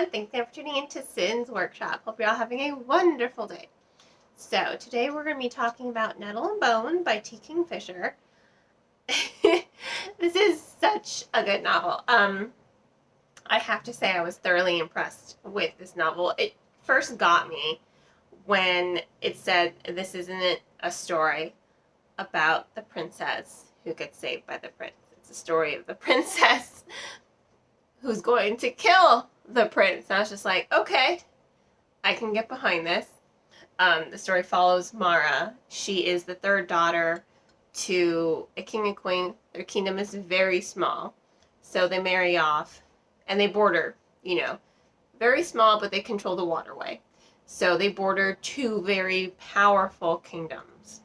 everyone. Thanks again for tuning into Sin's Workshop. Hope you're all having a wonderful day. So, today we're going to be talking about Nettle Bone by T. Kingfisher. This is such a good novel. I have to say I was thoroughly impressed with this novel. It first got me when it said this isn't a story about the princess who gets saved by the prince. It's a story of the princess who's going to kill the prince. And I was just like, okay, I can get behind this. The story follows Mara. She is the third daughter to a king and queen. Their kingdom is very small. So they marry off and they border, very small, but they control the waterway. So they border two very powerful kingdoms.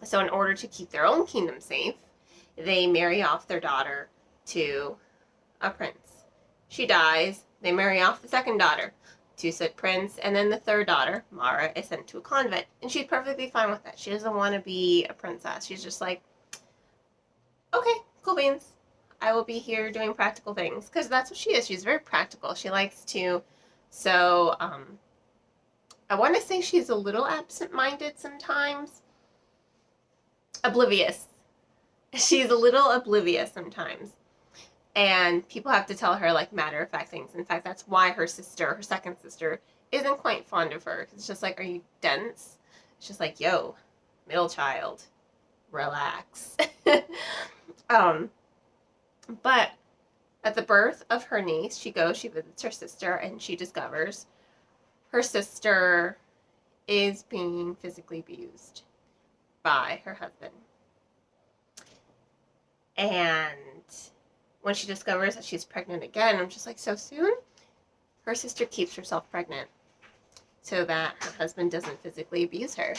So in order to keep their own kingdom safe, they marry off their daughter to a prince. She dies. They marry off the second daughter to said prince, and then the third daughter, Mara, is sent to a convent, and she's perfectly fine with that. She doesn't want to be a princess. She's just like, okay, cool beans. I will be here doing practical things, because that's what she is. She's very practical. She likes to sew. I want to say she's a little absent-minded sometimes. Oblivious. She's a little oblivious sometimes. And people have to tell her, like, matter-of-fact things. In fact, that's why her second sister, isn't quite fond of her. It's just like, are you dense? It's just like, yo, middle child, relax. But at the birth of her niece, she visits her sister, and she discovers her sister is being physically abused by her husband. And when she discovers that she's pregnant again, I'm just like, so soon? Her sister keeps herself pregnant so that her husband doesn't physically abuse her,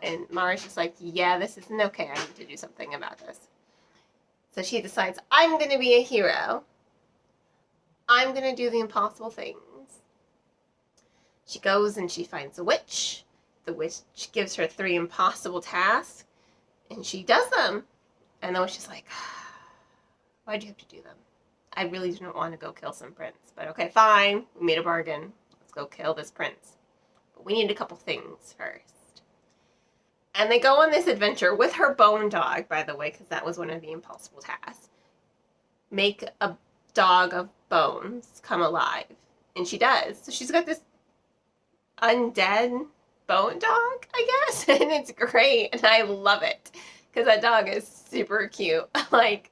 And Mara's just like, yeah, this isn't okay. I need to do something about this. So she decides, I'm going to be a hero. I'm going to do the impossible things. She goes and she finds a witch. The witch gives her 3 impossible tasks, and she does them. And the witch is like, why'd you have to do them? I really didn't want to go kill some prince. But okay, fine. We made a bargain. Let's go kill this prince. But we need a couple things first. And they go on this adventure with her bone dog, by the way, because that was one of the impossible tasks. Make a dog of bones come alive. And she does. So she's got this undead bone dog, I guess. And it's great. And I love it. Because that dog is super cute. Like,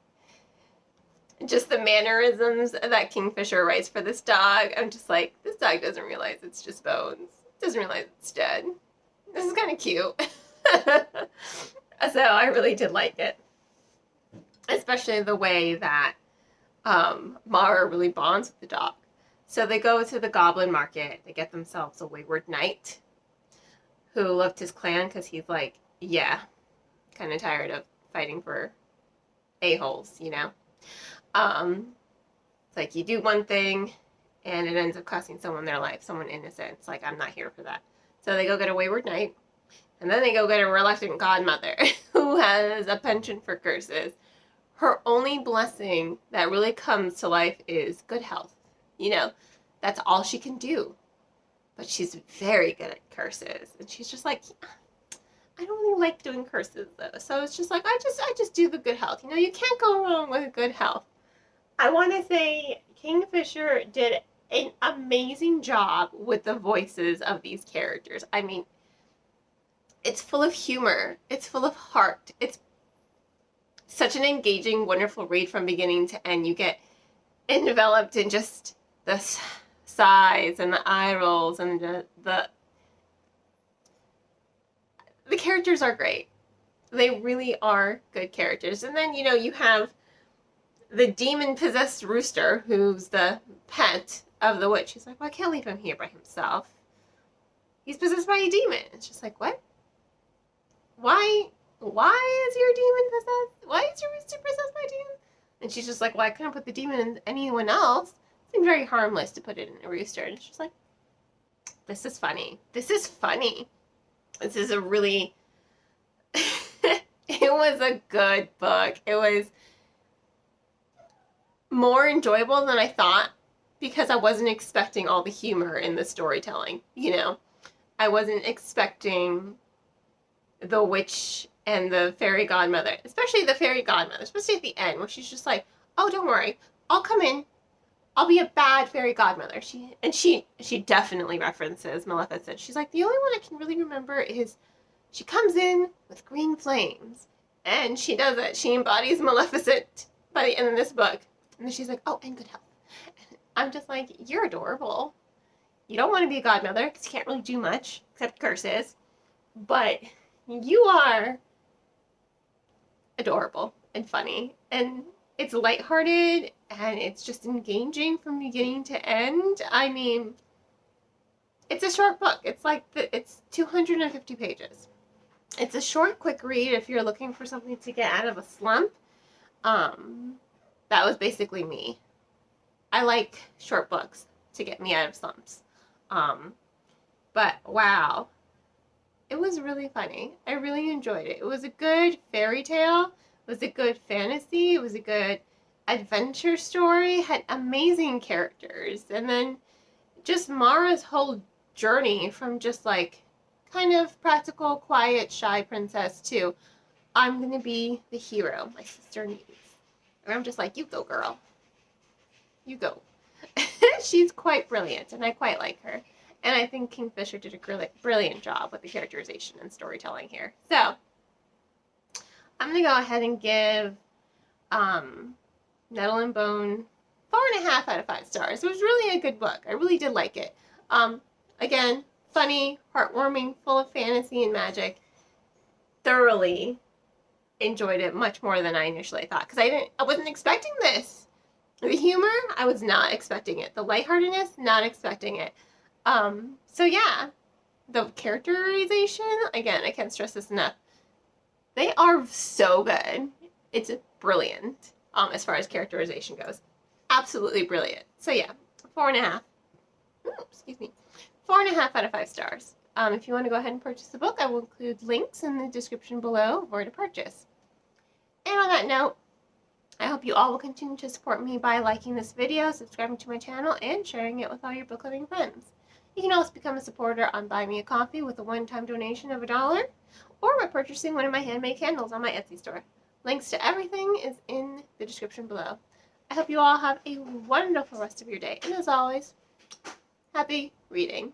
just the mannerisms that Kingfisher writes for this dog. I'm just like, this dog doesn't realize it's just bones. Doesn't realize it's dead. This is kind of cute. So I really did like it. Especially the way that Mara really bonds with the dog. So they go to the goblin market. They get themselves a wayward knight who left his clan because he's like, yeah, kind of tired of fighting for a-holes, It's like you do one thing and it ends up costing someone their life, someone innocent. It's like, I'm not here for that. So they go get a wayward knight, and then they go get a reluctant godmother who has a penchant for curses. Her only blessing that really comes to life is good health. That's all she can do. But she's very good at curses. And she's just like, I don't really like doing curses though. So it's just like, I just do the good health. You can't go wrong with good health. I want to say Kingfisher did an amazing job with the voices of these characters. I mean, it's full of humor. It's full of heart. It's such an engaging, wonderful read from beginning to end. You get enveloped in just the sighs and the eye rolls and the characters are great. They really are good characters. And then, you have the demon-possessed rooster, who's the pet of the witch. He's like, well, I can't leave him here by himself. He's possessed by a demon. It's just like, what? Why is your demon possessed? Why is your rooster possessed by a demon? And she's just like, well, I couldn't put the demon in anyone else. It seemed very harmless to put it in a rooster. And she's like, this is funny. This is funny. This is a really, it was a good book. It was more enjoyable than I thought because I wasn't expecting all the humor in the storytelling, you know? I wasn't expecting the witch and the fairy godmother, especially the fairy godmother, especially at the end where she's just like, "Oh, don't worry, I'll come in. I'll be a bad fairy godmother." She definitely references Maleficent. She's like, the only one I can really remember is she comes in with green flames, and she does it. She embodies Maleficent by the end of this book, and then she's like, "Oh, and good health." I'm just like, you're adorable. You don't want to be a godmother because you can't really do much except curses, but you are adorable and funny, and it's lighthearted and it's just engaging from beginning to end. I mean, it's a short book. It's 250 pages. It's a short, quick read if you're looking for something to get out of a slump. That was basically me. I like short books to get me out of slumps. But wow, it was really funny. I really enjoyed it. It was a good fairy tale. It was a good fantasy. It was a good adventure story. Had amazing characters. And then just Mara's whole journey from just like kind of practical, quiet, shy princess to I'm going to be the hero my sister needs. And I'm just like, you go, girl. You go. She's quite brilliant, and I quite like her. And I think Kingfisher did a brilliant job with the characterization and storytelling here. So, I'm going to go ahead and give Nettle Bone 4.5 out of 5 stars. It was really a good book. I really did like it. Again, funny, heartwarming, full of fantasy and magic. Thoroughly enjoyed it much more than I initially thought, because I wasn't expecting this. The humor, I was not expecting it. The lightheartedness, not expecting it. So yeah, the characterization, again, I can't stress this enough. They are so good. It's brilliant, as far as characterization goes. Absolutely brilliant. So yeah, 4.5. Excuse me. 4.5 out of 5 stars. If you want to go ahead and purchase the book, I will include links in the description below of where to purchase. And on that note, I hope you all will continue to support me by liking this video, subscribing to my channel, and sharing it with all your book loving friends. You can also become a supporter on Buy Me a Coffee with a one-time donation of $1, or by purchasing one of my handmade candles on my Etsy store. Links to everything is in the description below. I hope you all have a wonderful rest of your day, and as always, happy reading.